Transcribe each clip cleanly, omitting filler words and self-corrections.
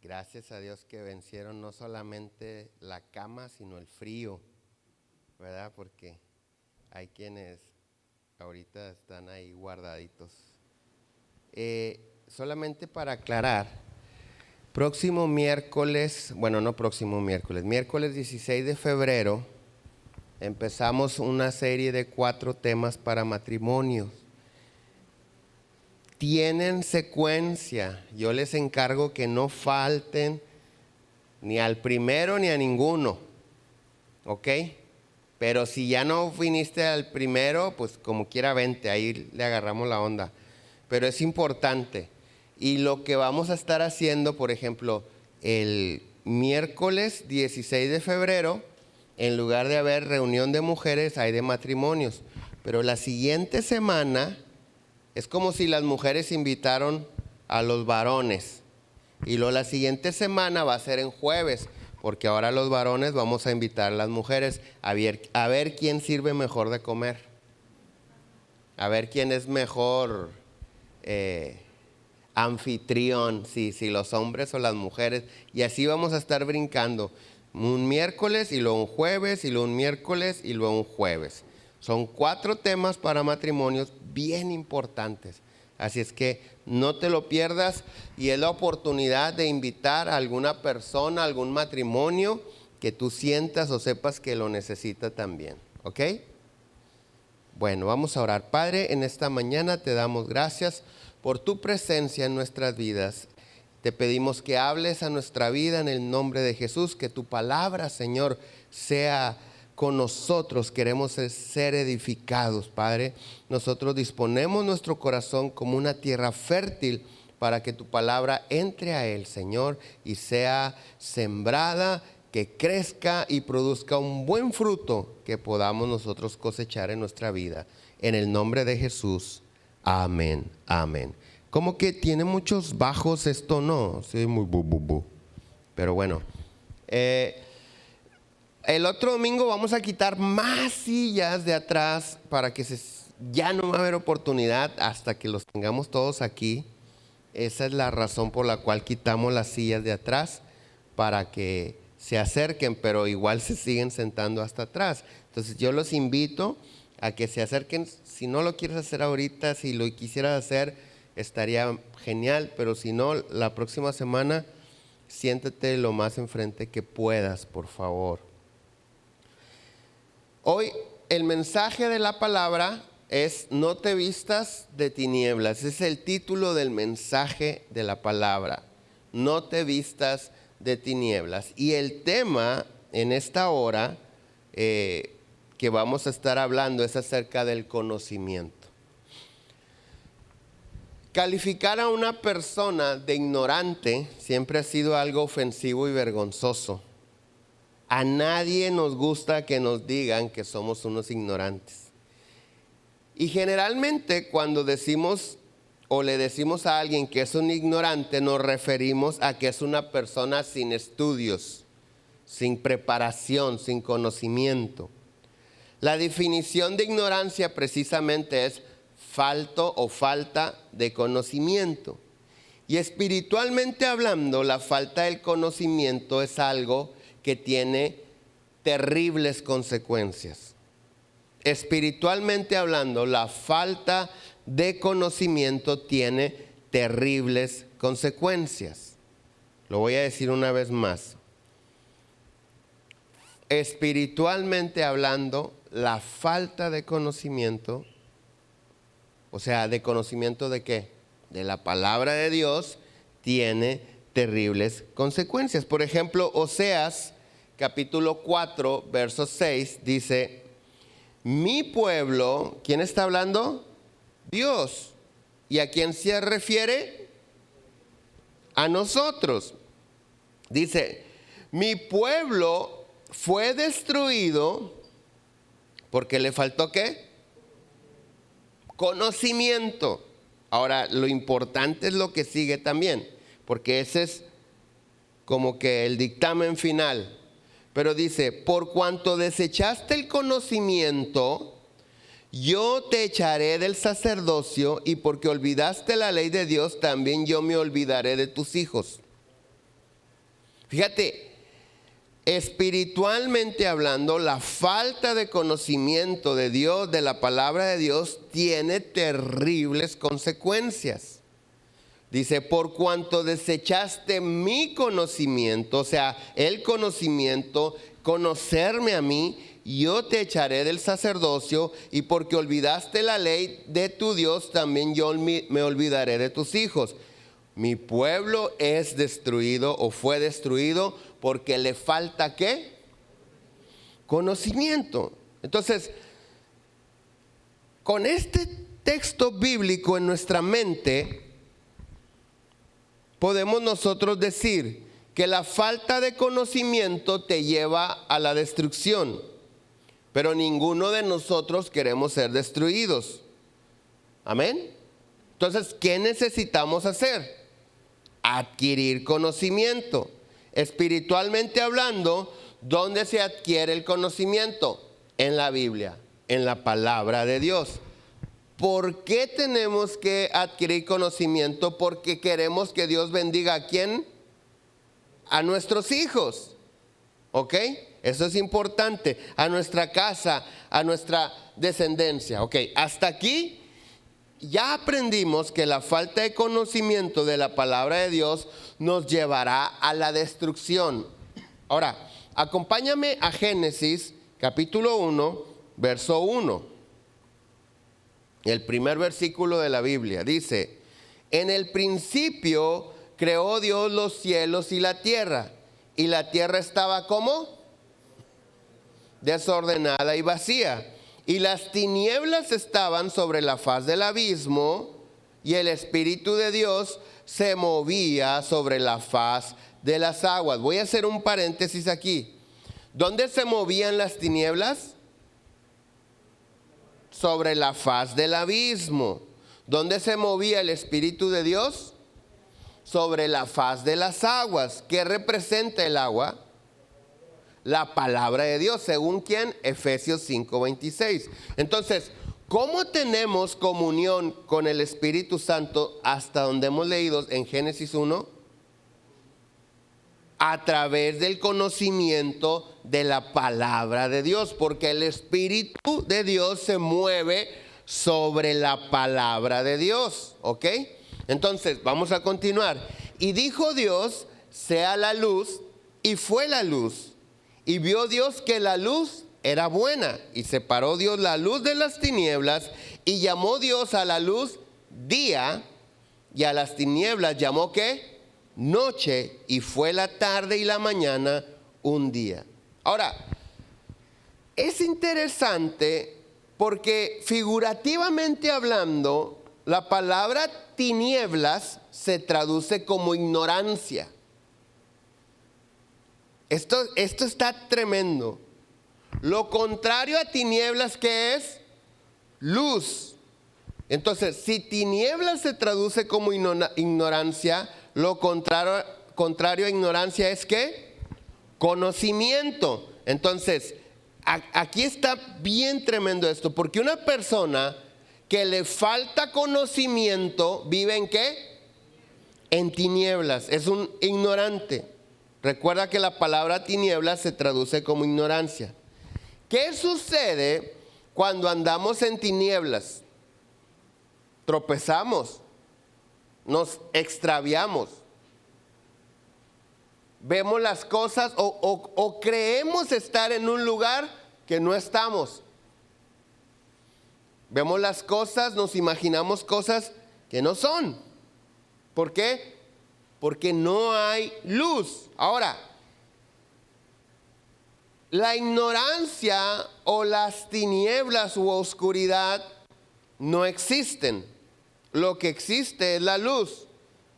Gracias a Dios que vencieron no solamente la cama, sino el frío, ¿verdad? Porque hay quienes ahorita están ahí guardaditos. Solamente para aclarar, próximo miércoles, miércoles 16 de febrero, empezamos una serie de 4 temas para matrimonios. Tienen secuencia, yo les encargo que no falten ni al primero ni a ninguno, ¿ok? Pero si ya no viniste al primero, pues como quiera vente, ahí le agarramos la onda. Pero es importante. Y lo que vamos a estar haciendo, por ejemplo, el miércoles 16 de febrero, en lugar de haber reunión de mujeres, hay de matrimonios. Pero la siguiente semana es como si las mujeres invitaron a los varones. Y luego la siguiente semana va a ser en jueves, porque ahora los varones vamos a invitar a las mujeres a ver quién sirve mejor de comer. A ver quién es mejor anfitrión, si los hombres o las mujeres. Y así vamos a estar brincando. Un miércoles y luego un jueves y luego un miércoles y luego un jueves. Son 4 temas para matrimonios bien importantes. Así es que no te lo pierdas y es la oportunidad de invitar a alguna persona, a algún matrimonio que tú sientas o sepas que lo necesita también. ¿Ok? Bueno, vamos a orar. Padre, en esta mañana te damos gracias por tu presencia en nuestras vidas. Te pedimos que hables a nuestra vida en el nombre de Jesús, que tu palabra, Señor, sea con nosotros. Queremos ser edificados, Padre. Nosotros disponemos nuestro corazón como una tierra fértil para que tu palabra entre a él, Señor, y sea sembrada, que crezca y produzca un buen fruto que podamos nosotros cosechar en nuestra vida. En el nombre de Jesús. Amén, amén. Como que tiene muchos bajos esto, ¿no? Sí, muy bu. Pero bueno. El otro domingo vamos a quitar más sillas de atrás para que ya no va a haber oportunidad hasta que los tengamos todos aquí. Esa es la razón por la cual quitamos las sillas de atrás, para que se acerquen, pero igual se siguen sentando hasta atrás. Entonces yo los invito a que se acerquen. Si no lo quieres hacer ahorita, si lo quisieras hacer, estaría genial, pero si no, la próxima semana siéntate lo más enfrente que puedas, por favor. Hoy el mensaje de la palabra es: no te vistas de tinieblas. Ese es el título del mensaje de la palabra. No te vistas de tinieblas. Y el tema en esta hora que vamos a estar hablando es acerca del conocimiento. Calificar a una persona de ignorante siempre ha sido algo ofensivo y vergonzoso. A nadie nos gusta que nos digan que somos unos ignorantes. Y generalmente cuando decimos o le decimos a alguien que es un ignorante, nos referimos a que es una persona sin estudios, sin preparación, sin conocimiento. La definición de ignorancia precisamente es falto o falta de conocimiento. Y espiritualmente hablando, la falta del conocimiento es algo que tiene terribles consecuencias. Espiritualmente hablando, la falta de conocimiento tiene terribles consecuencias. Lo voy a decir una vez más. Espiritualmente hablando, la falta de conocimiento, o sea, ¿de conocimiento de qué? De la palabra de Dios, tiene terribles consecuencias. Por ejemplo, Oseas capítulo 4, verso 6 dice: mi pueblo, ¿quién está hablando? Dios. ¿Y a quién se refiere? A nosotros. Dice: mi pueblo fue destruido porque le faltó ¿qué? Conocimiento. Ahora, lo importante es lo que sigue también, porque ese es como que el dictamen final. Pero dice: por cuanto desechaste el conocimiento, yo te echaré del sacerdocio, y porque olvidaste la ley de Dios, también yo me olvidaré de tus hijos. Fíjate, espiritualmente hablando, la falta de conocimiento de Dios, de la palabra de Dios, tiene terribles consecuencias. Dice, por cuanto desechaste mi conocimiento, o sea, el conocimiento, conocerme a mí, yo te echaré del sacerdocio, y porque olvidaste la ley de tu Dios, también yo me olvidaré de tus hijos. Mi pueblo es destruido o fue destruido porque le falta ¿qué? Conocimiento. Entonces, con este texto bíblico en nuestra mente, podemos nosotros decir que la falta de conocimiento te lleva a la destrucción, pero ninguno de nosotros queremos ser destruidos. Amén. Entonces, ¿qué necesitamos hacer? Adquirir conocimiento. Espiritualmente hablando, ¿dónde se adquiere el conocimiento? En la Biblia, en la palabra de Dios. ¿Por qué tenemos que adquirir conocimiento? Porque queremos que Dios bendiga ¿a quién? A nuestros hijos. ¿Ok? Eso es importante. A nuestra casa, a nuestra descendencia. ¿Ok? Hasta aquí ya aprendimos que la falta de conocimiento de la palabra de Dios nos llevará a la destrucción. Ahora, acompáñame a Génesis capítulo 1, verso 1. El primer versículo de la Biblia dice: en el principio creó Dios los cielos y la tierra estaba ¿cómo? Desordenada y vacía, y las tinieblas estaban sobre la faz del abismo, y el Espíritu de Dios se movía sobre la faz de las aguas. Voy a hacer un paréntesis aquí. ¿Dónde se movían las tinieblas? Sobre la faz del abismo. ¿Dónde se movía el Espíritu de Dios? Sobre la faz de las aguas. ¿Qué representa el agua? La palabra de Dios. ¿Según quién? Efesios 5:26. Entonces, ¿cómo tenemos comunión con el Espíritu Santo hasta donde hemos leído en Génesis 1? A través del conocimiento de la palabra de Dios, porque el Espíritu de Dios se mueve sobre la palabra de Dios, ¿ok? Entonces, vamos a continuar. Y dijo Dios, sea la luz, y fue la luz. Y vio Dios que la luz era buena, y separó Dios la luz de las tinieblas, y llamó Dios a la luz día, y a las tinieblas llamó ¿qué? Noche, y fue la tarde y la mañana un día. Ahora, es interesante porque figurativamente hablando, la palabra tinieblas se traduce como ignorancia. Esto está tremendo. Lo contrario a tinieblas, ¿qué es? Luz. Entonces, si tinieblas se traduce como ignorancia, lo contrario a ignorancia es ¿qué? Conocimiento. Entonces, aquí está bien tremendo esto, porque una persona que le falta conocimiento vive ¿en qué? En tinieblas, es un ignorante. Recuerda que la palabra tinieblas se traduce como ignorancia. ¿Qué sucede cuando andamos en tinieblas? Tropezamos, nos extraviamos, vemos las cosas o creemos estar en un lugar que no estamos. Vemos las cosas, nos imaginamos cosas que no son. ¿Por qué? Porque no hay luz. Ahora, la ignorancia o las tinieblas u oscuridad no existen. Lo que existe es la luz,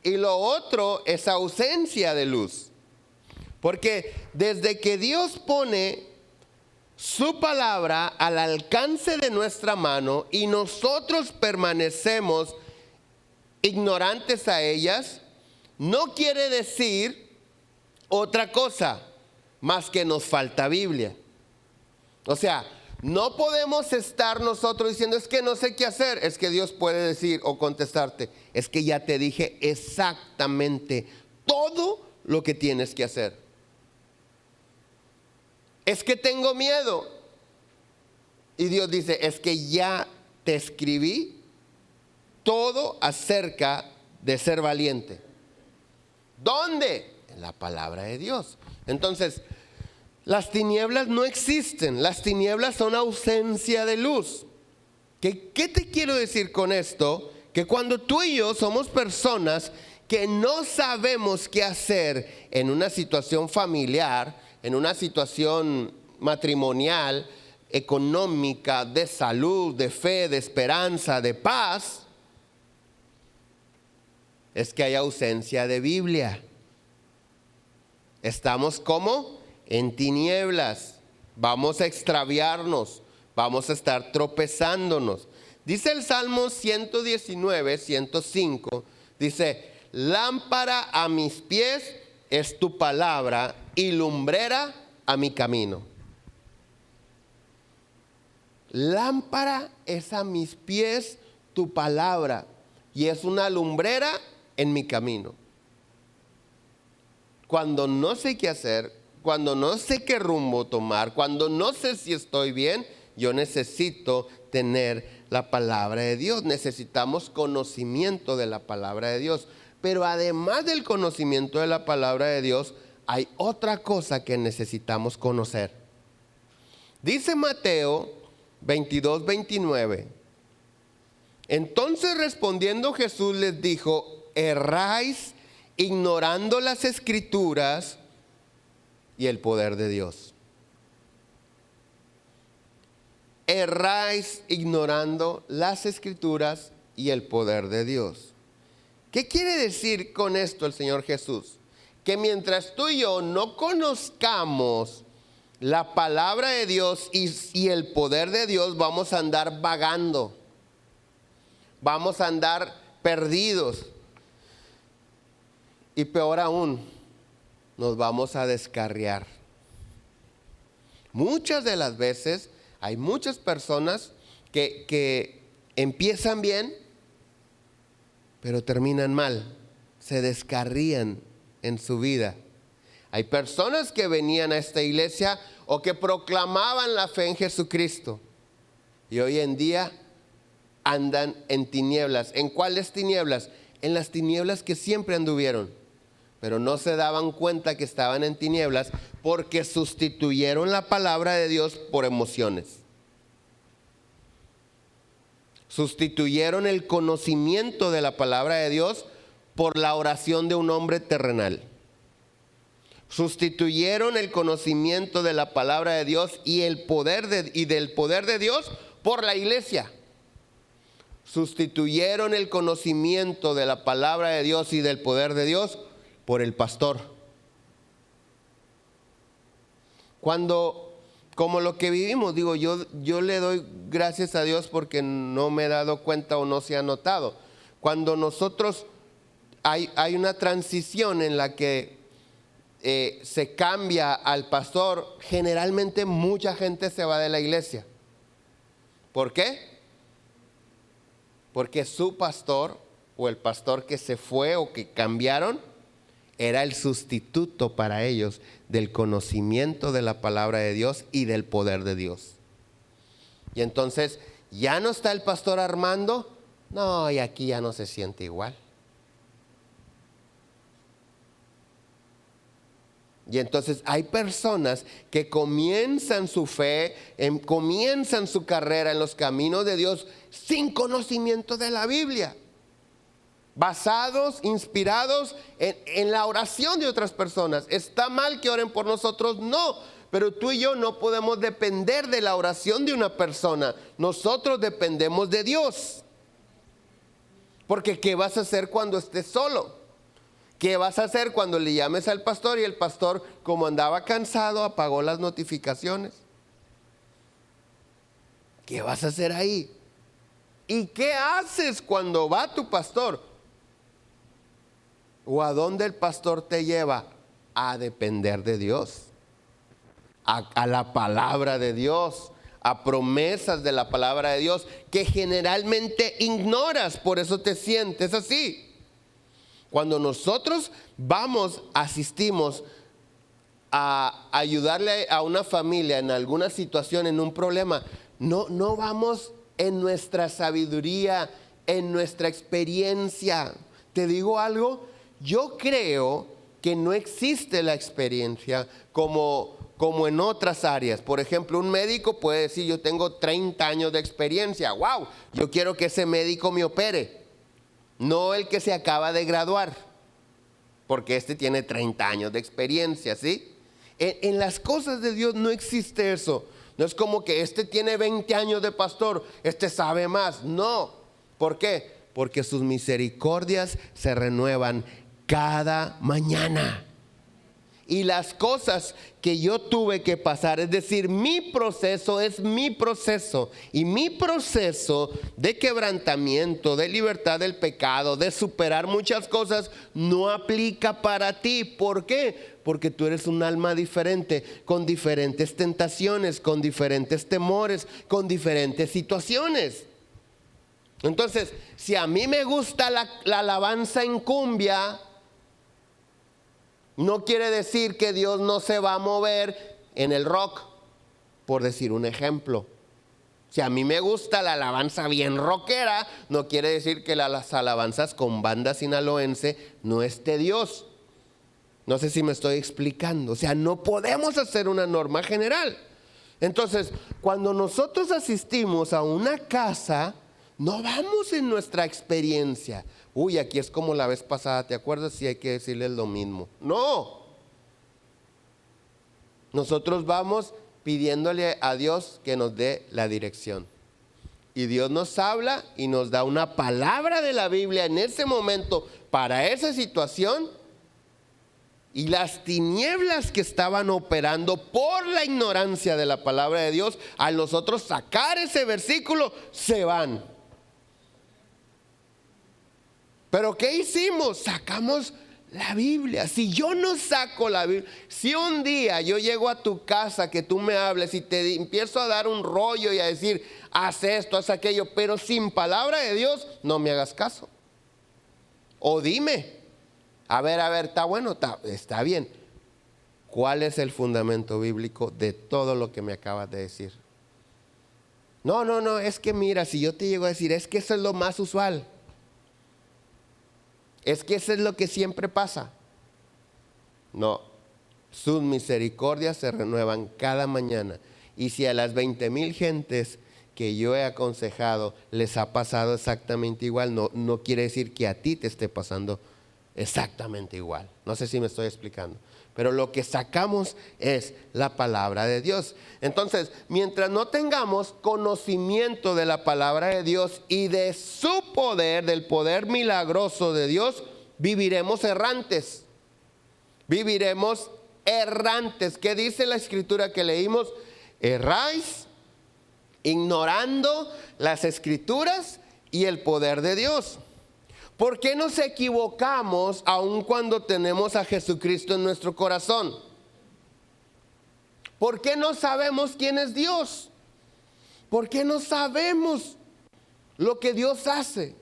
y lo otro es ausencia de luz. Porque desde que Dios pone su palabra al alcance de nuestra mano y nosotros permanecemos ignorantes a ellas, no quiere decir otra cosa más que nos falta Biblia. O sea, no podemos estar nosotros diciendo es que no sé qué hacer. Es que Dios puede decir o contestarte, es que ya te dije exactamente todo lo que tienes que hacer. Es que tengo miedo. Y Dios dice, es que ya te escribí todo acerca de ser valiente. ¿Dónde? En la palabra de Dios. Entonces, las tinieblas no existen. Las tinieblas son ausencia de luz. ¿Qué te quiero decir con esto? Que cuando tú y yo somos personas que no sabemos qué hacer en una situación familiar, en una situación matrimonial, económica, de salud, de fe, de esperanza, de paz, es que hay ausencia de Biblia. Estamos como en tinieblas, vamos a extraviarnos, vamos a estar tropezándonos. Dice el Salmo 119, 105, dice, lámpara a mis pies es tu palabra y lumbrera a mi camino. Lámpara es a mis pies tu palabra y es una lumbrera en mi camino. Cuando no sé qué hacer, cuando no sé qué rumbo tomar, cuando no sé si estoy bien, yo necesito tener la palabra de Dios. Necesitamos conocimiento de la palabra de Dios. Pero además del conocimiento de la palabra de Dios, hay otra cosa que necesitamos conocer. Dice Mateo 22, 29. Entonces respondiendo Jesús les dijo, erráis ignorando las Escrituras y el poder de Dios. Erráis ignorando las Escrituras y el poder de Dios. ¿Qué quiere decir con esto el Señor Jesús? Que mientras tú y yo no conozcamos la palabra de Dios y el poder de Dios, vamos a andar vagando, vamos a andar perdidos. Y peor aún, nos vamos a descarriar. Muchas de las veces hay muchas personas que empiezan bien, pero terminan mal, se descarrían en su vida. Hay personas que venían a esta iglesia o que proclamaban la fe en Jesucristo y hoy en día andan en tinieblas. ¿En cuáles tinieblas? En las tinieblas que siempre anduvieron, pero no se daban cuenta que estaban en tinieblas porque sustituyeron la palabra de Dios por emociones. Sustituyeron el conocimiento de la palabra de Dios por la oración de un hombre terrenal. Sustituyeron el conocimiento de la palabra de Dios y del poder de Dios por la iglesia. Sustituyeron el conocimiento de la palabra de Dios y del poder de Dios por el pastor. Como lo que vivimos, digo, yo le doy gracias a Dios porque no me he dado cuenta o no se ha notado. Cuando nosotros hay una transición en la que se cambia al pastor, generalmente mucha gente se va de la iglesia. ¿Por qué? Porque su pastor o el pastor que se fue o que cambiaron era el sustituto para ellos del conocimiento de la palabra de Dios y del poder de Dios. Y entonces ya no está el pastor Armando, no, y aquí ya no se siente igual. Y entonces hay personas que comienzan su fe, comienzan su carrera en los caminos de Dios sin conocimiento de la Biblia. Basados, inspirados en la oración de otras personas. ¿Está mal que oren por nosotros? No, pero tú y yo no podemos depender de la oración de una persona. Nosotros dependemos de Dios. Porque ¿qué vas a hacer cuando estés solo? ¿Qué vas a hacer cuando le llames al pastor y el pastor, como andaba cansado, apagó las notificaciones? ¿Qué vas a hacer ahí? ¿Y qué haces cuando va tu pastor? ¿O a dónde el pastor te lleva? A depender de Dios, a la palabra de Dios, a promesas de la palabra de Dios que generalmente ignoras, por eso te sientes así. Cuando nosotros asistimos a ayudarle a una familia en alguna situación, en un problema, no vamos en nuestra sabiduría, en nuestra experiencia. Te digo algo, yo creo que no existe la experiencia como en otras áreas. Por ejemplo, un médico puede decir, yo tengo 30 años de experiencia, wow, yo quiero que ese médico me opere, no el que se acaba de graduar, porque este tiene 30 años de experiencia, ¿sí? En las cosas de Dios no existe eso. No es como que este tiene 20 años de pastor, este sabe más. No. ¿Por qué? Porque sus misericordias se renuevan cada mañana. Y las cosas que yo tuve que pasar, es decir, mi proceso es mi proceso. Y mi proceso de quebrantamiento, de libertad del pecado, de superar muchas cosas, no aplica para ti. ¿Por qué? Porque tú eres un alma diferente, con diferentes tentaciones, con diferentes temores, con diferentes situaciones. Entonces, si a mí me gusta la alabanza en cumbia, no quiere decir que Dios no se va a mover en el rock, por decir un ejemplo. Si a mí me gusta la alabanza bien rockera, no quiere decir que las alabanzas con banda sinaloense no esté Dios. No sé si me estoy explicando. O sea, no podemos hacer una norma general. Entonces, cuando nosotros asistimos a una casa, no vamos en nuestra experiencia. Uy, aquí es como la vez pasada, ¿te acuerdas? Sí, hay que decirles lo mismo. No. Nosotros vamos pidiéndole a Dios que nos dé la dirección. Y Dios nos habla y nos da una palabra de la Biblia en ese momento para esa situación. Y las tinieblas que estaban operando por la ignorancia de la palabra de Dios, al nosotros sacar ese versículo, se van. Pero ¿qué hicimos? Sacamos la Biblia. Si yo no saco la Biblia, si un día yo llego a tu casa, que tú me hables y te empiezo a dar un rollo y a decir, haz esto, haz aquello, pero sin palabra de Dios, no me hagas caso. O dime, a ver, está bueno, está bien. ¿Cuál es el fundamento bíblico de todo lo que me acabas de decir? No, es que mira, si yo te llego a decir, es que eso es lo más usual. Es que eso es lo que siempre pasa. No, sus misericordias se renuevan cada mañana. Y si a las 20,000 gentes que yo he aconsejado les ha pasado exactamente igual, no quiere decir que a ti te esté pasando exactamente igual. No sé si me estoy explicando. Pero lo que sacamos es la palabra de Dios. Entonces, mientras no tengamos conocimiento de la palabra de Dios y de su poder, del poder milagroso de Dios, viviremos errantes. Viviremos errantes. ¿Qué dice la escritura que leímos? Erráis ignorando las escrituras y el poder de Dios. ¿Por qué nos equivocamos aun cuando tenemos a Jesucristo en nuestro corazón? ¿Por qué no sabemos quién es Dios? ¿Por qué no sabemos lo que Dios hace?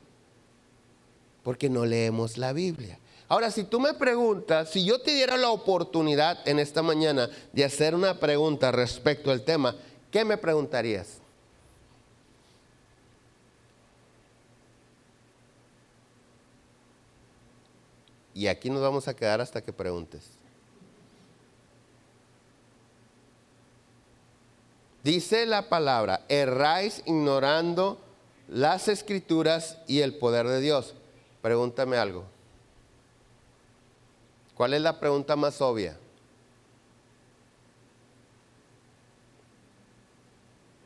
Porque no leemos la Biblia. Ahora, si tú me preguntas, si yo te diera la oportunidad en esta mañana de hacer una pregunta respecto al tema, ¿qué me preguntarías? Y aquí nos vamos a quedar hasta que preguntes. Dice la palabra, erráis ignorando las escrituras y el poder de Dios. Pregúntame algo. ¿Cuál es la pregunta más obvia?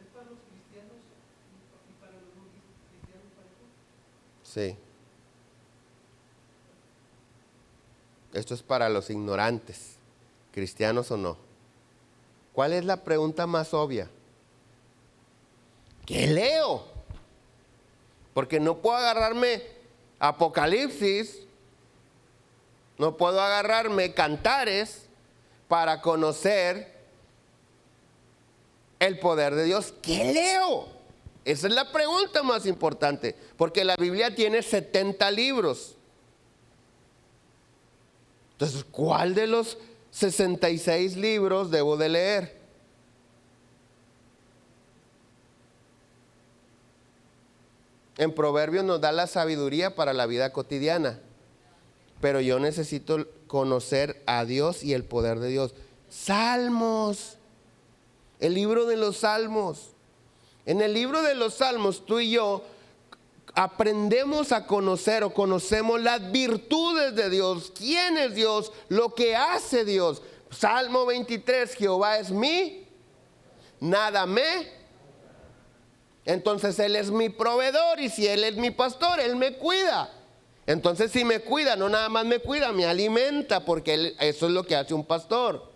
¿Es para los cristianos y para los no cristianos? Sí. Esto es para los ignorantes, cristianos o no. ¿Cuál es la pregunta más obvia? ¿Qué leo? Porque no puedo agarrarme Apocalipsis, no puedo agarrarme Cantares para conocer el poder de Dios. ¿Qué leo? Esa es la pregunta más importante, porque la Biblia tiene 70 libros. Entonces, ¿cuál de los 66 libros debo de leer. En Proverbios nos da la sabiduría para la vida cotidiana, pero yo necesito conocer a Dios y el poder de Dios. Salmos, el libro de los Salmos. En el libro de los Salmos tú y yo aprendemos a conocer o conocemos las virtudes de Dios, quién es Dios, lo que hace Dios. Salmo 23, Jehová es mi, nada me. Entonces Él es mi proveedor, y si Él es mi pastor, Él me cuida. Entonces si me cuida, no nada más me cuida, me alimenta, porque eso es lo que hace un pastor.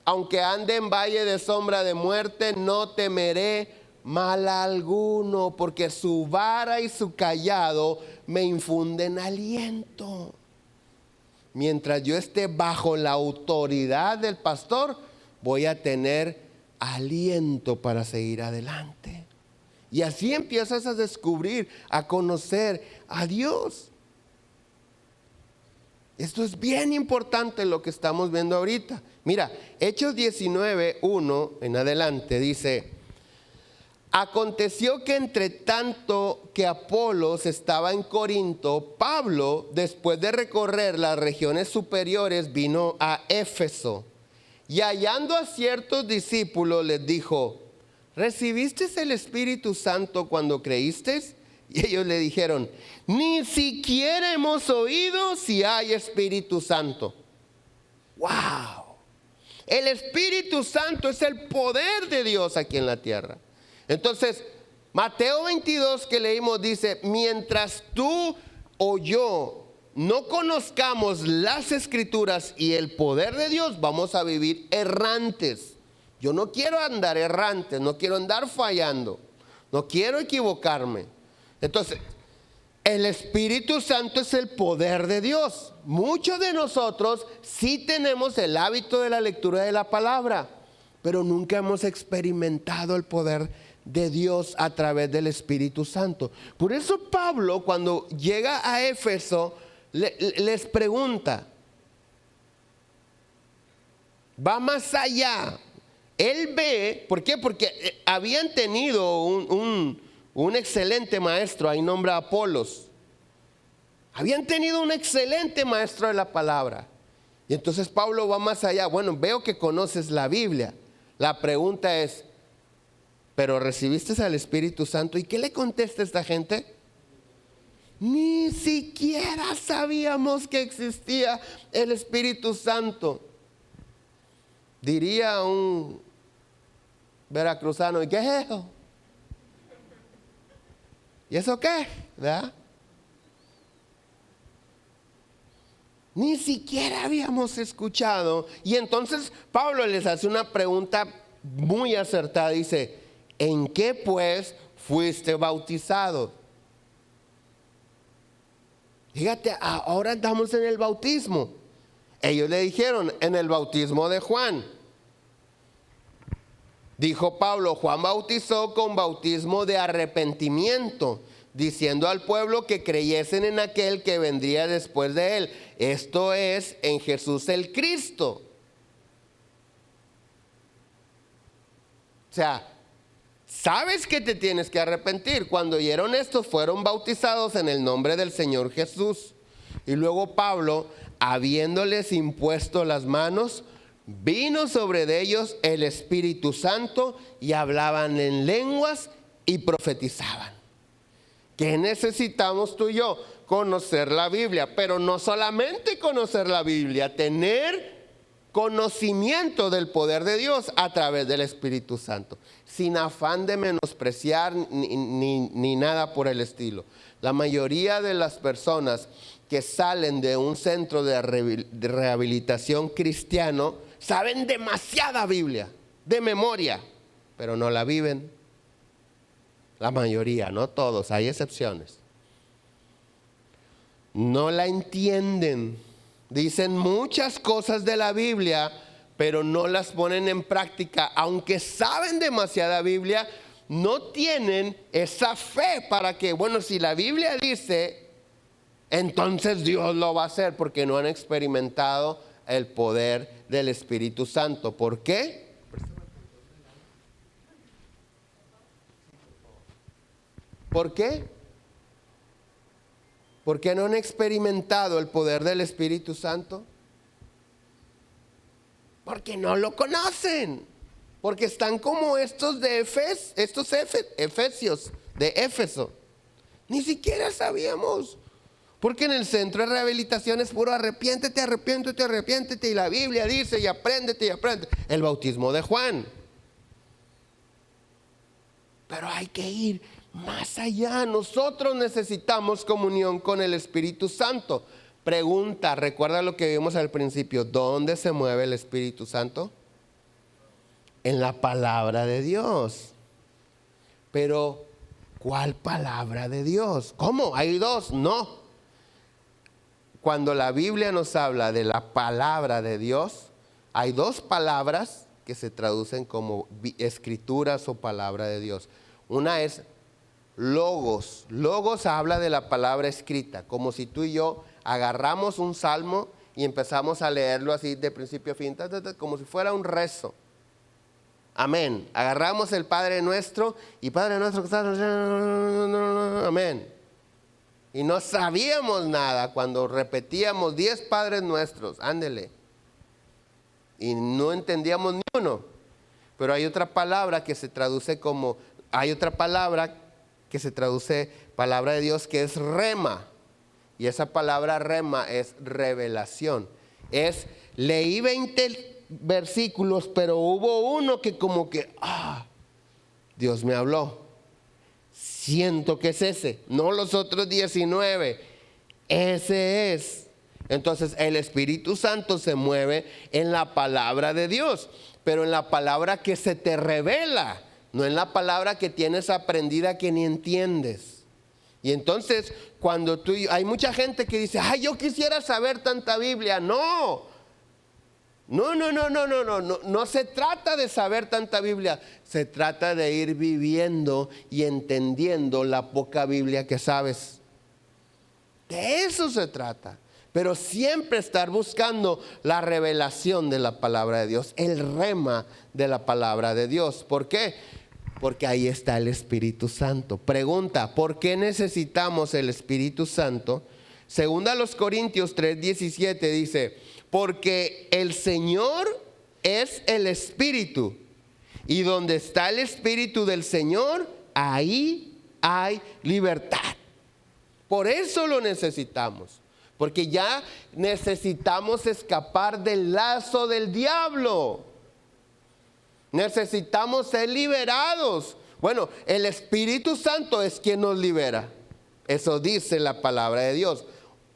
Aunque ande en valle de sombra de muerte, no temeré mal alguno, porque su vara y su cayado me infunden aliento. Mientras yo esté bajo la autoridad del pastor, voy a tener aliento para seguir adelante. Y así empiezas a descubrir, a conocer a Dios. Esto es bien importante lo que estamos viendo ahorita. Mira, Hechos 19:1 en adelante dice: aconteció que entre tanto que Apolos estaba en Corinto, Pablo, después de recorrer las regiones superiores, vino a Éfeso. Y hallando a ciertos discípulos les dijo: ¿recibiste el Espíritu Santo cuando creíste? Y ellos le dijeron: ni siquiera hemos oído si hay Espíritu Santo. ¡Wow! El Espíritu Santo es el poder de Dios aquí en la tierra. Entonces, Mateo 22 que leímos dice: mientras tú o yo no conozcamos las Escrituras y el poder de Dios, vamos a vivir errantes. Yo no quiero andar errante, no quiero andar fallando, no quiero equivocarme. Entonces, el Espíritu Santo es el poder de Dios. Muchos de nosotros sí tenemos el hábito de la lectura de la palabra, pero nunca hemos experimentado el poder de Dios a través del Espíritu Santo. Por eso Pablo, cuando llega a Éfeso, les pregunta, va más allá. Él ve, ¿por qué? Porque habían tenido un excelente maestro, ahí nombra a Apolos. Habían tenido un excelente maestro de la palabra. Y entonces Pablo va más allá. Bueno, veo que conoces la Biblia. La pregunta es: ¿pero recibiste al Espíritu Santo? ¿Y qué le contesta esta gente? Ni siquiera sabíamos que existía el Espíritu Santo. Diría un veracruzano: ¿y qué es eso? ¿Y eso qué? ¿Verdad? Ni siquiera habíamos escuchado. Y entonces Pablo les hace una pregunta muy acertada. Dice: ¿en qué pues fuiste bautizado? Fíjate, ahora estamos en el bautismo. Ellos le dijeron: en el bautismo de Juan. Dijo Pablo: Juan bautizó con bautismo de arrepentimiento, diciendo al pueblo que creyesen en aquel que vendría después de él, esto es, en Jesús el Cristo. O sea, sabes que te tienes que arrepentir. Cuando oyeron esto, fueron bautizados en el nombre del Señor Jesús. Y luego Pablo, habiéndoles impuesto las manos, vino sobre ellos el Espíritu Santo, y hablaban en lenguas y profetizaban. ¿Qué necesitamos tú y yo? Conocer la Biblia, pero no solamente conocer la Biblia, tener conocimiento del poder de Dios a través del Espíritu Santo, sin afán de menospreciar ni nada por el estilo. La mayoría de las personas que salen de un centro de rehabilitación cristiano saben demasiada Biblia, de memoria, pero no la viven. La mayoría, no todos, hay excepciones. No la entienden. Dicen muchas cosas de la Biblia, pero no las ponen en práctica. Aunque saben demasiada Biblia, no tienen esa fe para que, bueno, si la Biblia dice, entonces Dios lo va a hacer, porque no han experimentado el poder del Espíritu Santo. ¿Por qué? ¿Por qué? ¿Por qué no han experimentado el poder del Espíritu Santo? Porque no lo conocen. Porque están como estos de Efesios, de Éfeso. Ni siquiera sabíamos. Porque en el centro de rehabilitación es puro arrepiéntete, arrepiéntete, arrepiéntete. Y la Biblia dice y apréndete y aprende. El bautismo de Juan. Pero hay que ir más allá. Nosotros necesitamos comunión con el Espíritu Santo. Pregunta, recuerda lo que vimos al principio. ¿Dónde se mueve el Espíritu Santo? En la palabra de Dios. Pero, ¿cuál palabra de Dios? ¿Cómo? ¿Hay dos? No. Cuando la Biblia nos habla de la palabra de Dios, hay dos palabras que se traducen como escrituras o palabra de Dios. Una es logos. Logos habla de la palabra escrita, como si tú y yo agarramos un salmo y empezamos a leerlo así de principio a fin, como si fuera un rezo. Amén. Agarramos el Padre Nuestro y Padre Nuestro que está... Amén. Y no sabíamos nada cuando repetíamos 10 Padres Nuestros. Ándele. Y no entendíamos ni uno. Pero hay otra palabra que se traduce como... Hay otra palabra que se traduce palabra de Dios, que es rema. Y esa palabra rema es revelación. Leí 20 versículos, pero hubo uno que como que, Dios me habló. Siento que es ese, no los otros 19. Ese es. Entonces el Espíritu Santo se mueve en la palabra de Dios, pero en la palabra que se te revela, no en la palabra que tienes aprendida que ni entiendes. Y entonces cuando hay mucha gente que dice, yo quisiera saber tanta Biblia. No se trata de saber tanta Biblia, se trata de ir viviendo y entendiendo la poca Biblia que sabes. De eso se trata. Pero siempre estar buscando la revelación de la palabra de Dios, el rema de la palabra de Dios. ¿Por qué? Porque ahí está el Espíritu Santo. Pregunta, ¿por qué necesitamos el Espíritu Santo? Segunda a los Corintios 3:17 dice, porque el Señor es el Espíritu, y donde está el Espíritu del Señor, ahí hay libertad. Por eso lo necesitamos, porque ya necesitamos escapar del lazo del diablo. Necesitamos ser liberados. Bueno, el Espíritu Santo es quien nos libera. Eso dice la palabra de Dios.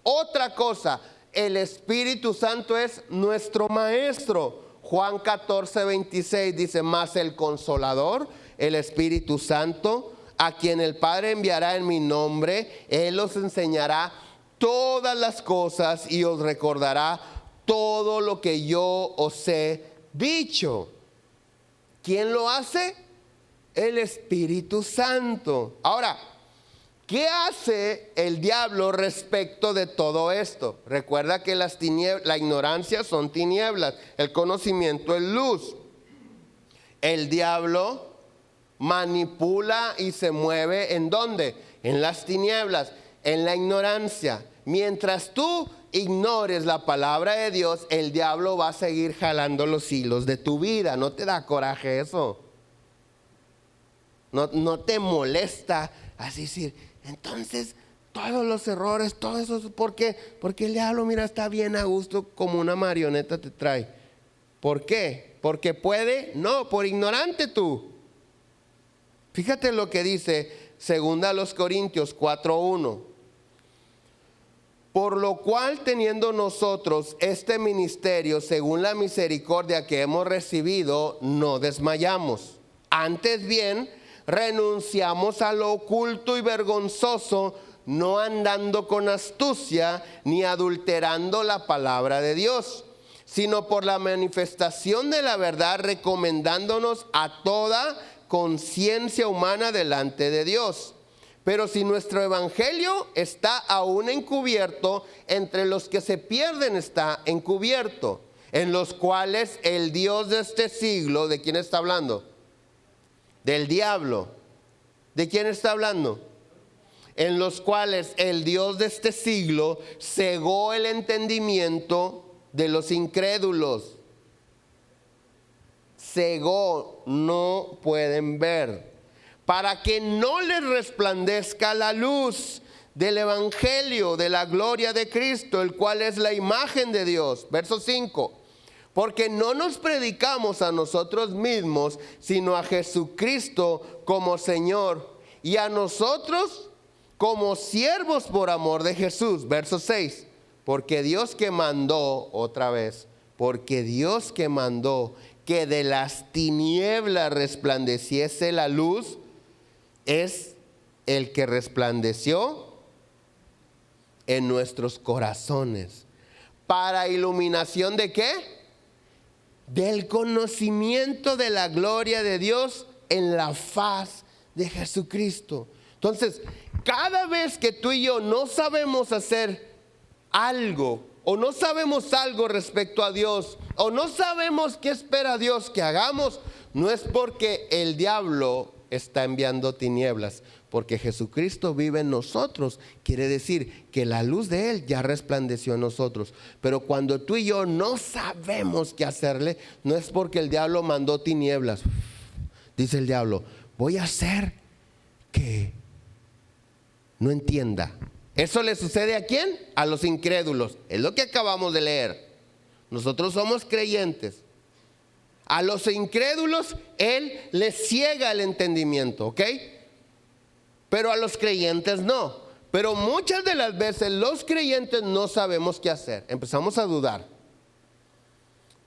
Otra cosa, el Espíritu Santo es nuestro maestro. Juan 14:26 dice, mas el Consolador, el Espíritu Santo, a quien el Padre enviará en mi nombre, Él os enseñará todas las cosas y os recordará todo lo que yo os he dicho. ¿Quién lo hace? El Espíritu Santo. Ahora, ¿qué hace el diablo respecto de todo esto? Recuerda que la ignorancia son tinieblas, el conocimiento es luz. El diablo manipula y se mueve ¿en dónde? En las tinieblas, en la ignorancia. Mientras tú ignores la palabra de Dios, el diablo va a seguir jalando los hilos de tu vida. ¿No te da coraje eso? No te molesta así decir, entonces todos los errores, todo eso, ¿por qué? Porque el diablo, mira, está bien a gusto, como una marioneta te trae. ¿Por qué? ¿Porque puede? No, por ignorante tú. Fíjate lo que dice 2 Corintios 4:1. Por lo cual, teniendo nosotros este ministerio, según la misericordia que hemos recibido, no desmayamos. Antes bien, renunciamos a lo oculto y vergonzoso, no andando con astucia ni adulterando la palabra de Dios, sino por la manifestación de la verdad, recomendándonos a toda conciencia humana delante de Dios. Pero si nuestro evangelio está aún encubierto, entre los que se pierden está encubierto, en los cuales el Dios de este siglo, ¿de quién está hablando? Del diablo. ¿De quién está hablando? En los cuales el Dios de este siglo cegó el entendimiento de los incrédulos. Cegó, no pueden ver, para que no les resplandezca la luz del evangelio de la gloria de Cristo, el cual es la imagen de Dios. Verso 5. Porque no nos predicamos a nosotros mismos, sino a Jesucristo como Señor, y a nosotros como siervos por amor de Jesús. Verso 6. Porque Dios que mandó, otra vez, porque Dios que mandó que de las tinieblas resplandeciese la luz, es el que resplandeció en nuestros corazones. ¿Para iluminación de qué? Del conocimiento de la gloria de Dios en la faz de Jesucristo. Entonces, cada vez que tú y yo no sabemos hacer algo, o no sabemos algo respecto a Dios, o no sabemos qué espera Dios que hagamos, no es porque el diablo está enviando tinieblas, porque Jesucristo vive en nosotros. Quiere decir que la luz de Él ya resplandeció en nosotros. Pero cuando tú y yo no sabemos qué hacerle, no es porque el diablo mandó tinieblas. Dice el diablo, voy a hacer que no entienda. ¿Eso le sucede a quién? A los incrédulos. Es lo que acabamos de leer. Nosotros somos creyentes. A los incrédulos Él les ciega el entendimiento, ¿ok? Pero a los creyentes no. Pero muchas de las veces los creyentes no sabemos qué hacer. Empezamos a dudar.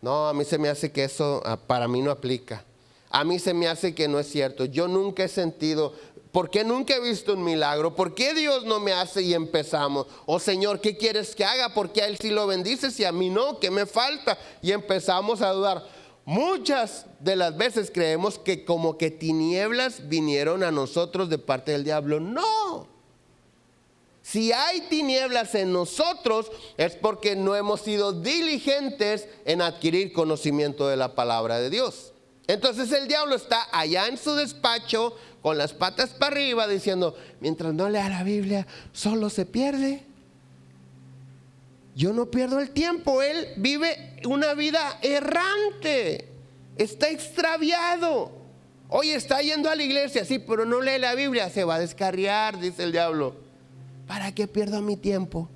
No, a mí se me hace que eso para mí no aplica. A mí se me hace que no es cierto. Yo nunca he sentido, ¿por qué nunca he visto un milagro? ¿Por qué Dios no me hace? Y empezamos, oh Señor, ¿qué quieres que haga? ¿Por qué a Él sí lo bendices y a mí no? ¿Qué me falta? Y empezamos a dudar. Muchas de las veces creemos que como que tinieblas vinieron a nosotros de parte del diablo. No. Si hay tinieblas en nosotros es porque no hemos sido diligentes en adquirir conocimiento de la palabra de Dios. Entonces el diablo está allá en su despacho con las patas para arriba diciendo, mientras no lea la Biblia, solo se pierde. Yo no pierdo el tiempo. Él vive una vida errante. Está extraviado. Oye, está yendo a la iglesia, sí, pero no lee la Biblia. Se va a descarriar, dice el diablo. ¿Para qué pierdo mi tiempo?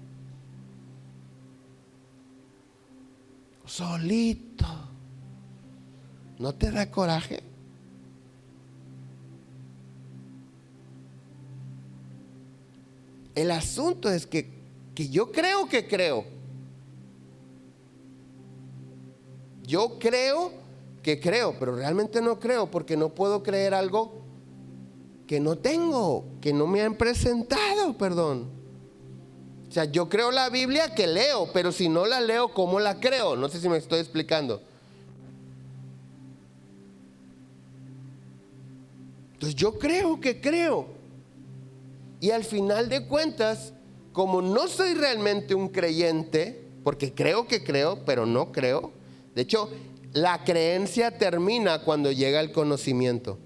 Solito. ¿No te da coraje? El asunto es que yo creo que creo. Yo creo que creo, pero realmente no creo, porque no puedo creer algo que no tengo, que no me han presentado, perdón. O sea, yo creo la Biblia que leo, pero si no la leo, ¿cómo la creo? No sé si me estoy explicando. Entonces yo creo que creo. Y al final de cuentas, como no soy realmente un creyente, porque creo que creo, pero no creo. De hecho, la creencia termina cuando llega el conocimiento.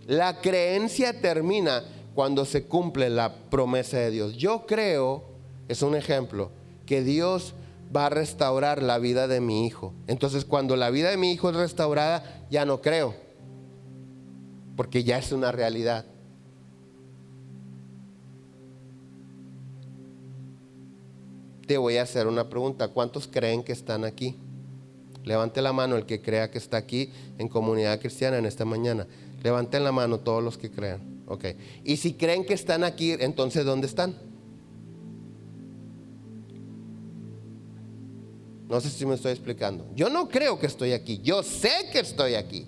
La creencia termina cuando se cumple la promesa de Dios. Yo creo, es un ejemplo, que Dios va a restaurar la vida de mi hijo. Entonces, cuando la vida de mi hijo es restaurada, ya no creo, porque ya es una realidad. Te voy a hacer una pregunta. ¿Cuántos creen que están aquí? Levante la mano el que crea que está aquí en Comunidad Cristiana en esta mañana. Levanten la mano todos los que crean. Ok. Y si creen que están aquí, entonces ¿dónde están? No sé si me estoy explicando. Yo no creo que estoy aquí. Yo sé que estoy aquí.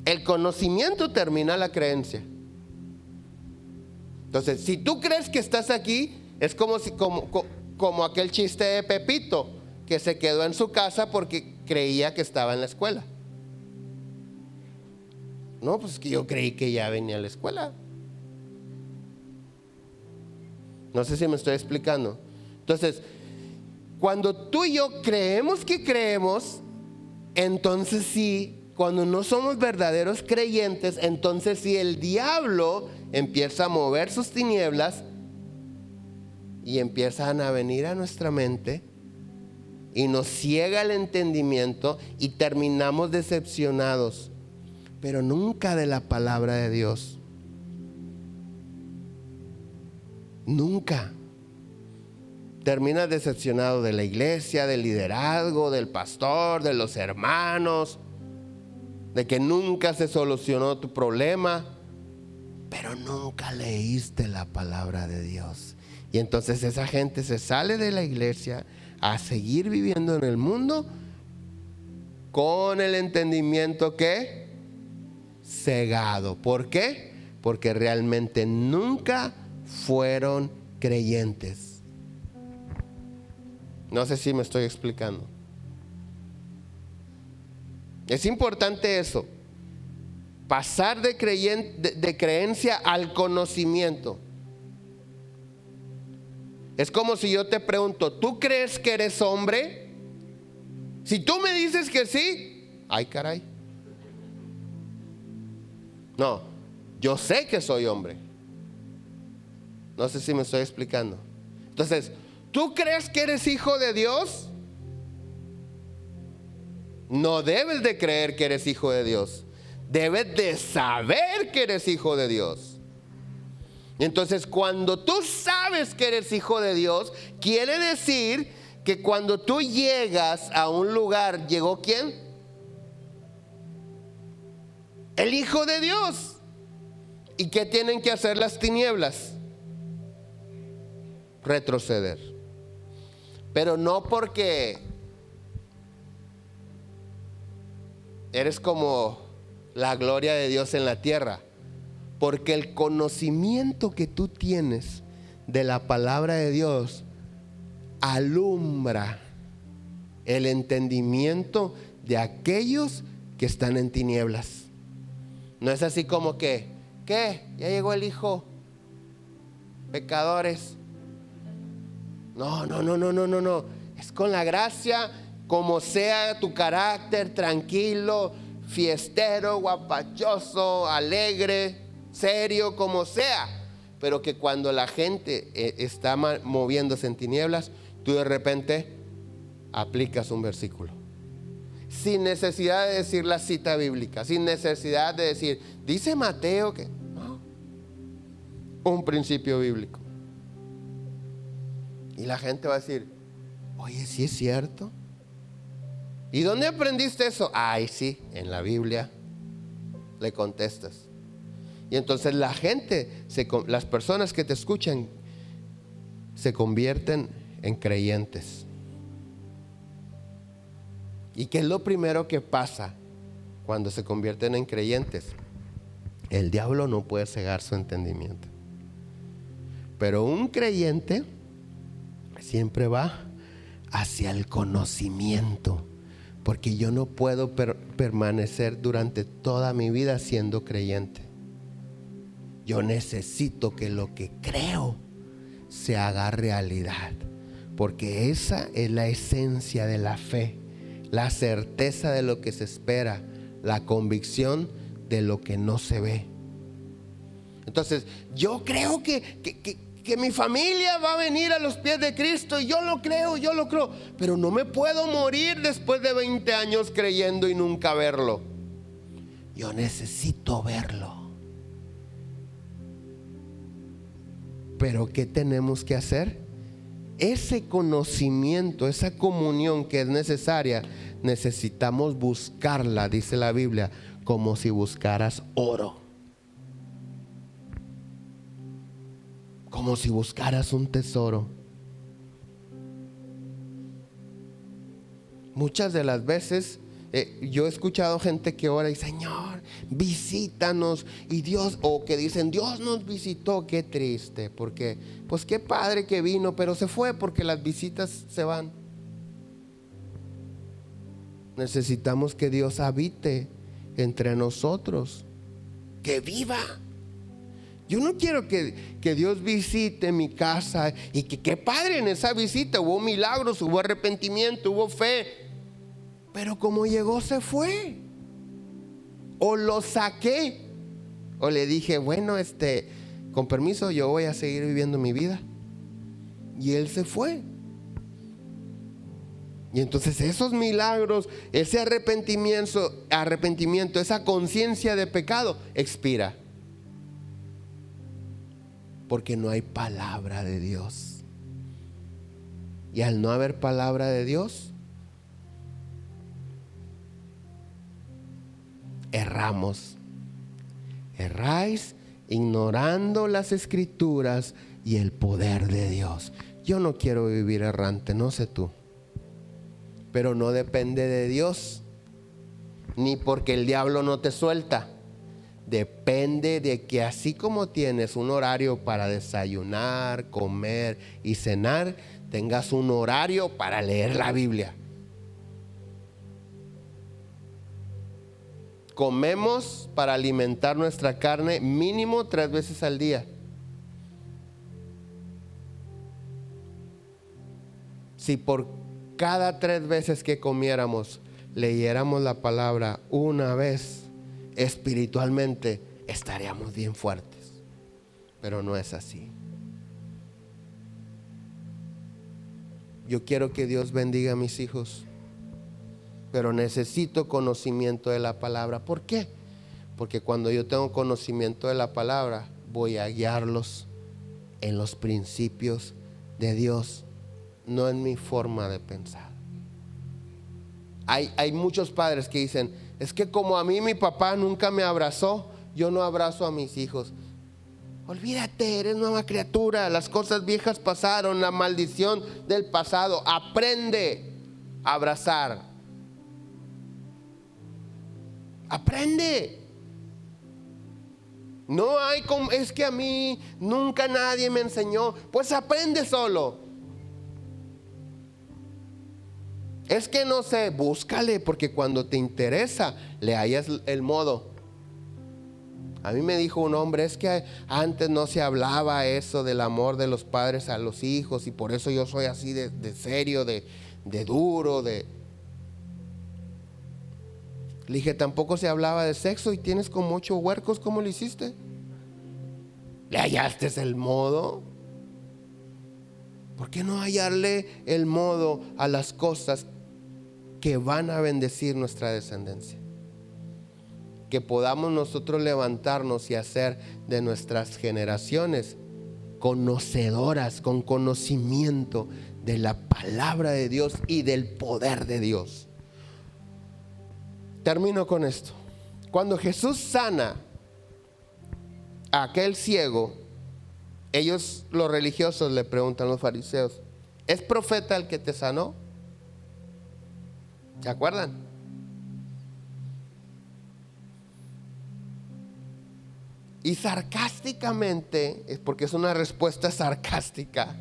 El conocimiento termina la creencia. Entonces, si tú crees que estás aquí, es como aquel chiste de Pepito, que se quedó en su casa porque creía que estaba en la escuela. No, pues es que yo creí que ya venía a la escuela. No sé si me estoy explicando. Entonces, cuando tú y yo creemos que creemos, entonces sí, cuando no somos verdaderos creyentes, entonces sí el diablo empieza a mover sus tinieblas y empiezan a venir a nuestra mente y nos ciega el entendimiento y terminamos decepcionados, pero nunca de la palabra de Dios. Nunca. Terminas decepcionado de la iglesia, del liderazgo, del pastor, de los hermanos, de que nunca se solucionó tu problema, pero nunca leíste la palabra de Dios. Y entonces esa gente se sale de la iglesia a seguir viviendo en el mundo con el entendimiento que cegado. ¿Por qué? Porque realmente nunca fueron creyentes. No sé si me estoy explicando. Es importante eso, pasar de creencia al conocimiento. Es como si yo te pregunto, ¿tú crees que eres hombre? Si tú me dices que sí, ay caray. No, yo sé que soy hombre. No sé si me estoy explicando. Entonces, ¿tú crees que eres hijo de Dios? No debes de creer que eres hijo de Dios. Debes de saber que eres hijo de Dios. Entonces, cuando tú sabes que eres hijo de Dios, quiere decir que cuando tú llegas a un lugar, ¿llegó quién? El Hijo de Dios. ¿Y qué tienen que hacer las tinieblas? Retroceder. Pero no porque eres como la gloria de Dios en la tierra, porque el conocimiento que tú tienes de la palabra de Dios alumbra el entendimiento de aquellos que están en tinieblas. No es así como que, ¿qué? Ya llegó el Hijo, pecadores. No. Es con la gracia, como sea tu carácter, tranquilo, fiestero, guapachoso, alegre, serio, como sea. Pero que cuando la gente está moviéndose en tinieblas, tú de repente aplicas un versículo. Sin necesidad de decir la cita bíblica, sin necesidad de decir, dice Mateo que... No, un principio bíblico. Y la gente va a decir, oye, ¿sí es cierto? ¿Y dónde aprendiste eso? Ay, sí, en la Biblia. Le contestas. Y entonces la gente, las personas que te escuchan, se convierten en creyentes. ¿Y qué es lo primero que pasa cuando se convierten en creyentes? El diablo no puede cegar su entendimiento. Pero un creyente siempre va hacia el conocimiento, porque yo no puedo permanecer durante toda mi vida siendo creyente. Yo necesito que lo que creo se haga realidad, porque esa es la esencia de la fe, la certeza de lo que se espera, la convicción de lo que no se ve. Entonces, yo creo que mi familia va a venir a los pies de Cristo, y yo lo creo, pero no me puedo morir después de 20 años creyendo y nunca verlo. Yo necesito verlo. Pero ¿qué tenemos que hacer? Ese conocimiento, esa comunión que es necesaria, necesitamos buscarla, dice la Biblia, como si buscaras oro. Como si buscaras un tesoro. Muchas de las veces yo he escuchado gente que ora y Señor, visítanos, y Dios, o que dicen Dios nos visitó. Qué triste, porque pues qué padre que vino, pero se fue, porque las visitas se van. Necesitamos que Dios habite entre nosotros. que viva. Yo no quiero que Dios visite mi casa y que qué padre en esa visita. Hubo milagros, hubo arrepentimiento, hubo fe. Pero como llegó se fue. O lo saqué. O le dije, bueno, con permiso, yo voy a seguir viviendo mi vida. Y él se fue. Y entonces esos milagros, ese arrepentimiento, esa conciencia de pecado expira. Porque no hay palabra de Dios. Y al no haber palabra de Dios, erramos. Erráis ignorando las escrituras y el poder de Dios. Yo no quiero vivir errante, no sé tú. Pero no depende de Dios, ni porque el diablo no te suelta. Depende de que así como tienes un horario para desayunar, comer y cenar, tengas un horario para leer la Biblia. Comemos para alimentar nuestra carne mínimo 3 veces al día. Si por cada 3 veces que comiéramos leyéramos la palabra una vez, espiritualmente estaríamos bien fuertes. Pero no es así. Yo quiero que Dios bendiga a mis hijos, pero necesito conocimiento de la palabra. ¿Por qué? Porque cuando yo tengo conocimiento de la palabra, voy a guiarlos en los principios de Dios, no en mi forma de pensar. Hay muchos padres que dicen, es que como a mí mi papá nunca me abrazó, yo no abrazo a mis hijos. Olvídate, eres nueva criatura, las cosas viejas pasaron, la maldición del pasado. Aprende a abrazar. Aprende. No hay como, es que a mí nunca nadie me enseñó. Pues aprende solo. Es que no sé, búscale, porque cuando te interesa, le hallas el modo. A mí me dijo un hombre, es que antes no se hablaba eso del amor de los padres a los hijos, y por eso yo soy así de serio, de duro, Le dije, tampoco se hablaba de sexo y tienes como 8 huercos, ¿cómo lo hiciste? ¿Le hallaste el modo? ¿Por qué no hallarle el modo a las cosas que van a bendecir nuestra descendencia? Que podamos nosotros levantarnos y hacer de nuestras generaciones conocedoras, con conocimiento de la palabra de Dios y del poder de Dios. Termino con esto. Cuando Jesús sana a aquel ciego, ellos, los religiosos, le preguntan a los fariseos, ¿es profeta el que te sanó? ¿Se acuerdan? Y sarcásticamente, es porque es una respuesta sarcástica,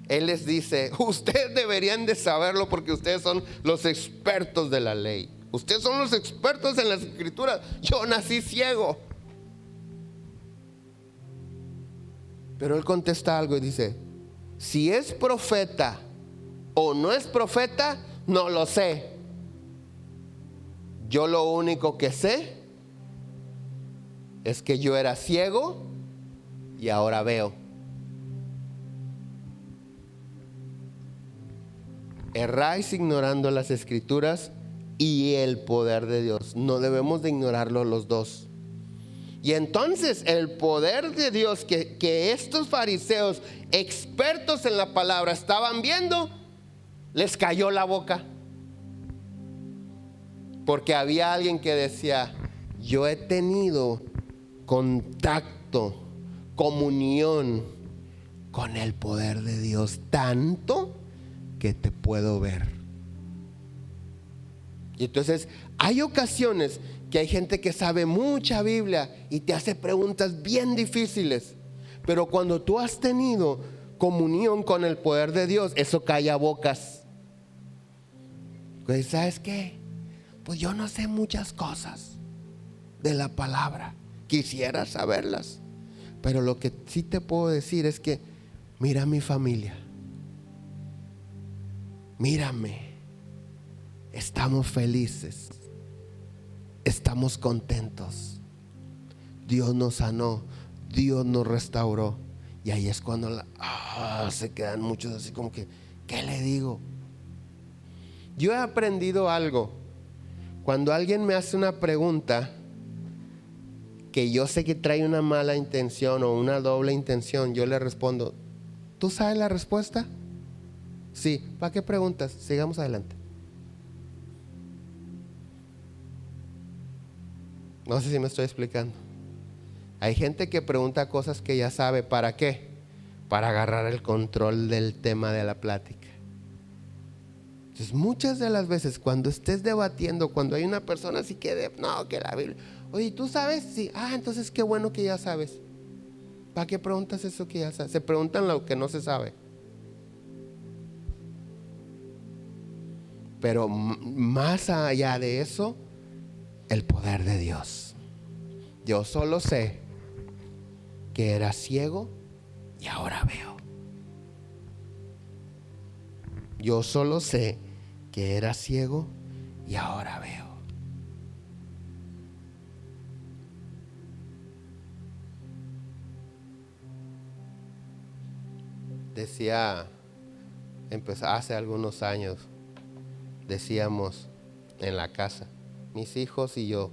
Él les dice, ustedes deberían de saberlo porque ustedes son los expertos de la ley. Ustedes son los expertos en las escrituras. Yo nací ciego. Pero Él contesta algo y dice, si es profeta o no es profeta, no lo sé. Yo lo único que sé es que yo era ciego y ahora veo. Erráis ignorando las escrituras y el poder de Dios. No debemos de ignorarlo los dos. Y entonces el poder de Dios que estos fariseos expertos en la palabra estaban viendo, les cayó la boca. Porque había alguien que decía, yo he tenido contacto, comunión con el poder de Dios, tanto que te puedo ver. Y entonces hay ocasiones que hay gente que sabe mucha Biblia y te hace preguntas bien difíciles, pero cuando tú has tenido comunión con el poder de Dios, eso calla bocas. Pues, ¿sabes qué? Pues yo no sé muchas cosas de la palabra. Quisiera saberlas. Pero lo que sí te puedo decir es que mira a mi familia. Mírame. Estamos felices. Estamos contentos. Dios nos sanó. Dios nos restauró. Y ahí es cuando se quedan muchos así como que, ¿qué le digo? Yo he aprendido algo. Cuando alguien me hace una pregunta que yo sé que trae una mala intención o una doble intención, yo le respondo, ¿tú sabes la respuesta? Sí. ¿Para qué preguntas? Sigamos adelante. No sé si me estoy explicando. Hay gente que pregunta cosas que ya sabe. ¿Para qué? Para agarrar el control del tema de la plática. Entonces, muchas de las veces cuando estés debatiendo, cuando hay una persona así que no, que la Biblia, oye, ¿tú sabes? Sí. Entonces qué bueno que ya sabes. ¿Para qué preguntas eso que ya sabes? Se preguntan lo que no se sabe. Pero más allá de eso, el poder de Dios. Yo solo sé que era ciego y ahora veo. Yo solo sé que era ciego y ahora veo. Decía, hace algunos años, decíamos en la casa, mis hijos y yo,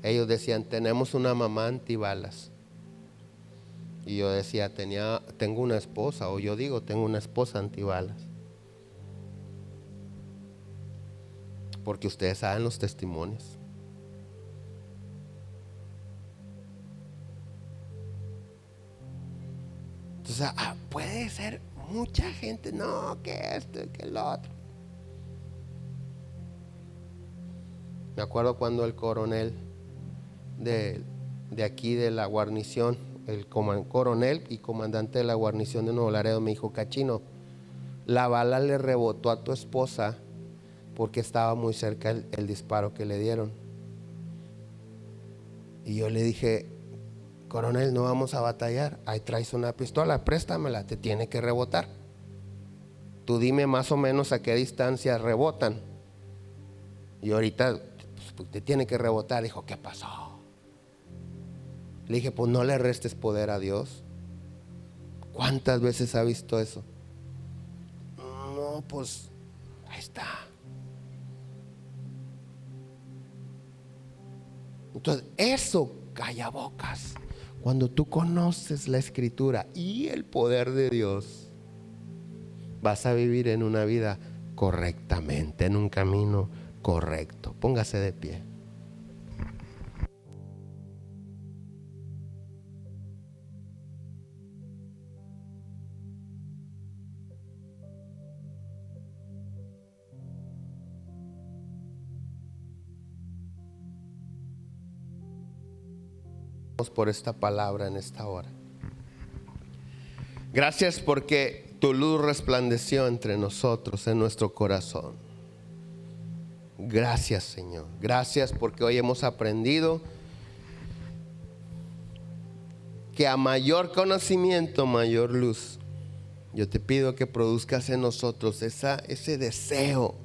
ellos decían, tenemos una mamá antibalas. Y yo decía, tengo una esposa, o yo digo, tengo una esposa antibalas. Porque ustedes saben los testimonios. Entonces, puede ser mucha gente, no, que esto, que el otro. Me acuerdo cuando el coronel de aquí de la guarnición, el coronel y comandante de la guarnición de Nuevo Laredo me dijo, Cachino, la bala le rebotó a tu esposa porque estaba muy cerca el disparo que le dieron. Y yo le dije, coronel, no vamos a batallar, ahí traes una pistola, préstamela, te tiene que rebotar. Tú dime más o menos a qué distancia rebotan. Y ahorita pues, te tiene que rebotar. Dijo, ¿qué pasó? Le dije, pues no le restes poder a Dios. ¿Cuántas veces ha visto eso? No, pues ahí está. Entonces, eso calla bocas. Cuando tú conoces la Escritura y el poder de Dios, vas a vivir en una vida correctamente, en un camino correcto. Póngase de pie. Por esta palabra en esta hora. Gracias porque tu luz resplandeció entre nosotros, en nuestro corazón. Gracias, Señor. Gracias porque hoy hemos aprendido que a mayor conocimiento, mayor luz. Yo te pido que produzcas en nosotros ese deseo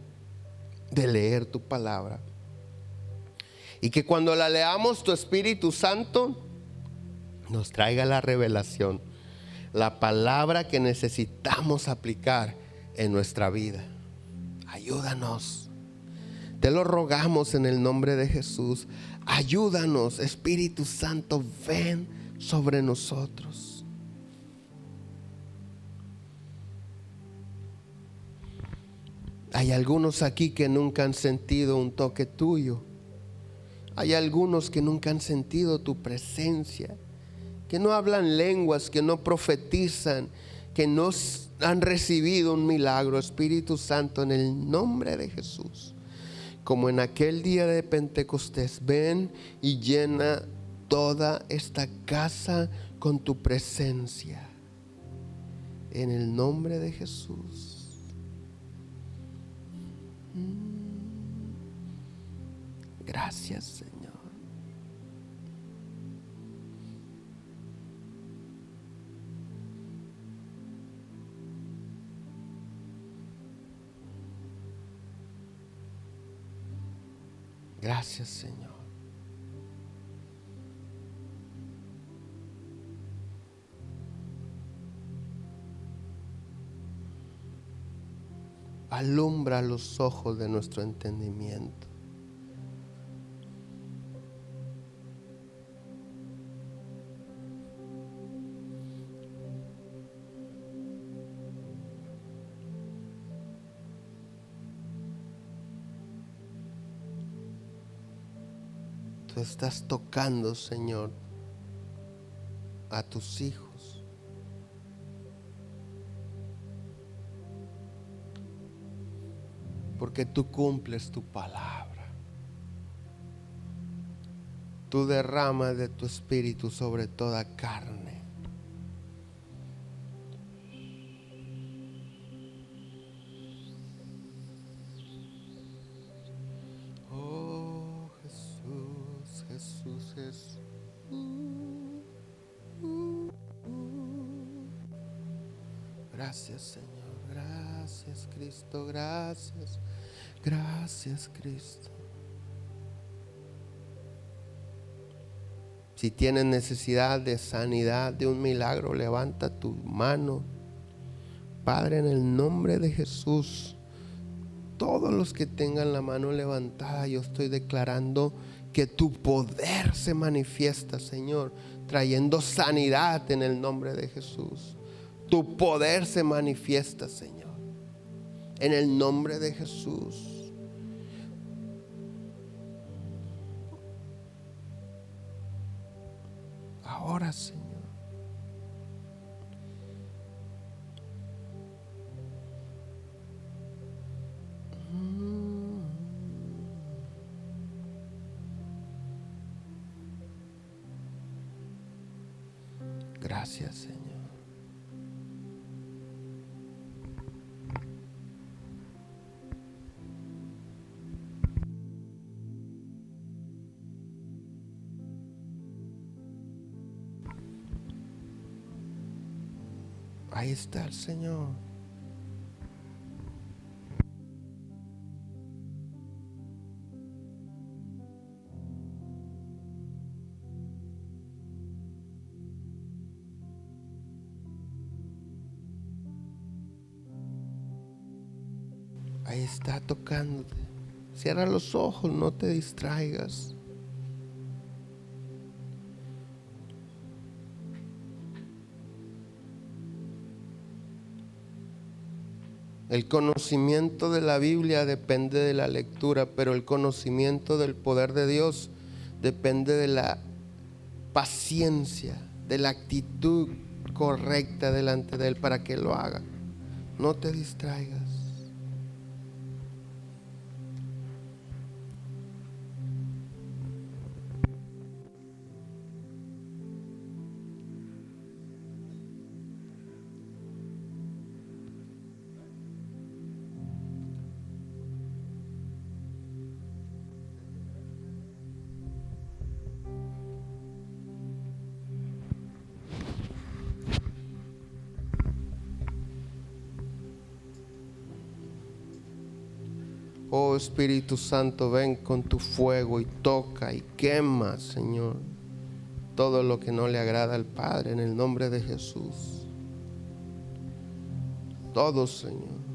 de leer tu palabra. Y que cuando la leamos, tu Espíritu Santo nos traiga la revelación, la palabra que necesitamos aplicar en nuestra vida. Ayúdanos. Te lo rogamos en el nombre de Jesús. Ayúdanos, Espíritu Santo, ven sobre nosotros. Hay algunos aquí que nunca han sentido un toque tuyo. Hay algunos que nunca han sentido tu presencia, que no hablan lenguas, que no profetizan, que no han recibido un milagro. Espíritu Santo, en el nombre de Jesús, como en aquel día de Pentecostés, ven y llena toda esta casa con tu presencia. En el nombre de Jesús. Gracias, Señor. Gracias, Señor. Alumbra los ojos de nuestro entendimiento. Tú estás tocando, Señor, a tus hijos. Porque tú cumples tu palabra. Tú derramas de tu espíritu sobre toda carne. Oh Jesús, Jesús, Jesús. Gracias, Señor. Gracias, Cristo. Gracias. Gracias, Cristo. Si tienes necesidad de sanidad, de un milagro, levanta tu mano. Padre, en el nombre de Jesús, todos los que tengan la mano levantada, yo estoy declarando que tu poder se manifiesta, Señor, trayendo sanidad en el nombre de Jesús. Tu poder se manifiesta, Señor, en el nombre de Jesús. Ahora, Señor. Gracias, Señor. Ahí está el Señor. Ahí está tocándote. Cierra los ojos, no te distraigas. El conocimiento de la Biblia depende de la lectura, pero el conocimiento del poder de Dios depende de la paciencia, de la actitud correcta delante de Él para que lo haga. No te distraigas. Oh Espíritu Santo, ven con tu fuego y toca y quema, Señor, todo lo que no le agrada al Padre en el nombre de Jesús. Todo, Señor.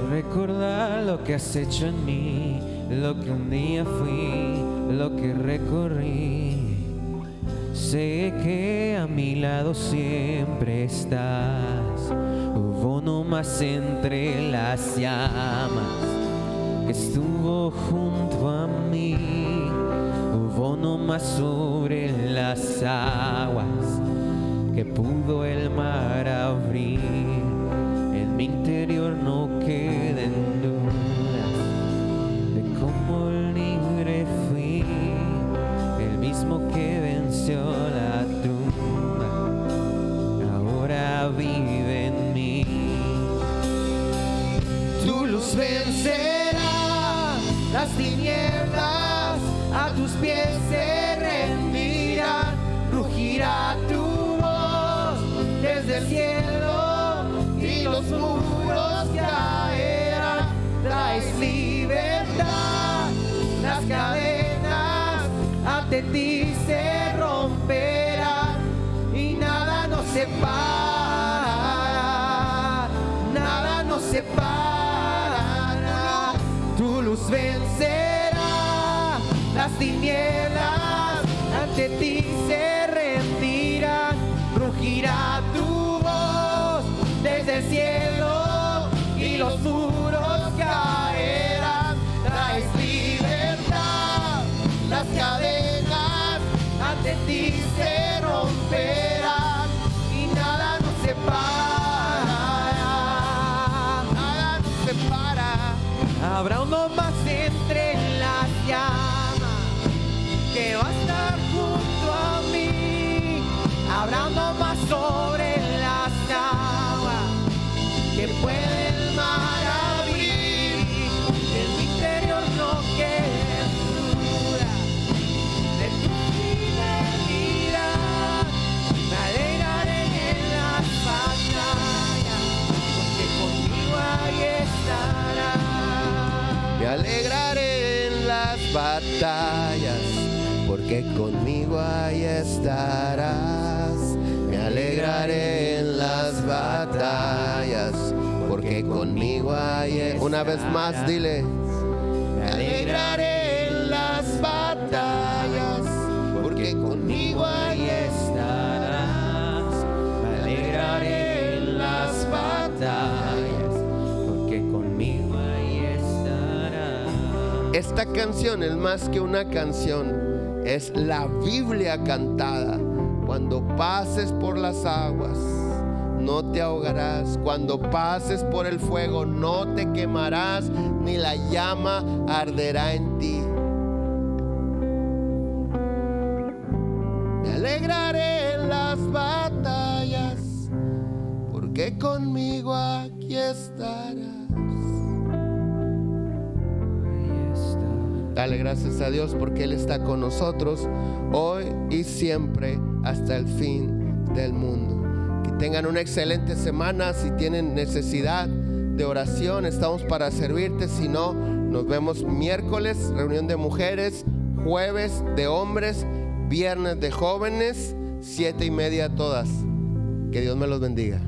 Recordar lo que has hecho en mí, lo que un día fui, lo que recorrí. Sé que a mi lado siempre estás. Hubo uno más entre las llamas que estuvo junto a mí. Hubo uno más sobre las aguas que pudo el mar abrir. En mi interior no queden dudas de cómo libre fui, el mismo que venció la las tinieblas a tus pies se rendirán, rugirá tu voz desde el cielo y los muros caerán. Traes libertad, las cadenas ante ti se romperán y nada nos separa, nada nos separa. Tu luz vencerá, las tinieblas ante ti se rendirán, rugirá tu voz desde el cielo y los muros caerán. Traes libertad, las cadenas ante ti se romperán y nada nos separa, nada nos separa. Habrá uno más entre las llamas que va a estar junto a mí. Habrá uno más sobre las aguas que puede el mar abrir. En mi interior no quede duda de tu fidelidad. Me alegraré en las batallas porque conmigo ahí estarás. Me alegraré en las batallas, porque conmigo ahí estarás. Me alegraré en las batallas, porque conmigo ahí estarás. Una vez más, dile. Me alegraré en las batallas, porque conmigo ahí estarás. Me alegraré en las batallas, porque conmigo ahí estarás. Esta canción es más que una canción, es la Biblia cantada. Cuando pases por las aguas, no te ahogarás. Cuando pases por el fuego, no te quemarás, ni la llama arderá en ti. Me alegraré en las batallas, porque conmigo aquí estarás. Dale gracias a Dios porque Él está con nosotros hoy y siempre hasta el fin del mundo. Que tengan una excelente semana. Si tienen necesidad de oración, estamos para servirte. Si no, nos vemos miércoles, reunión de mujeres, jueves de hombres, viernes de jóvenes, 7:30 todas. Que Dios me los bendiga.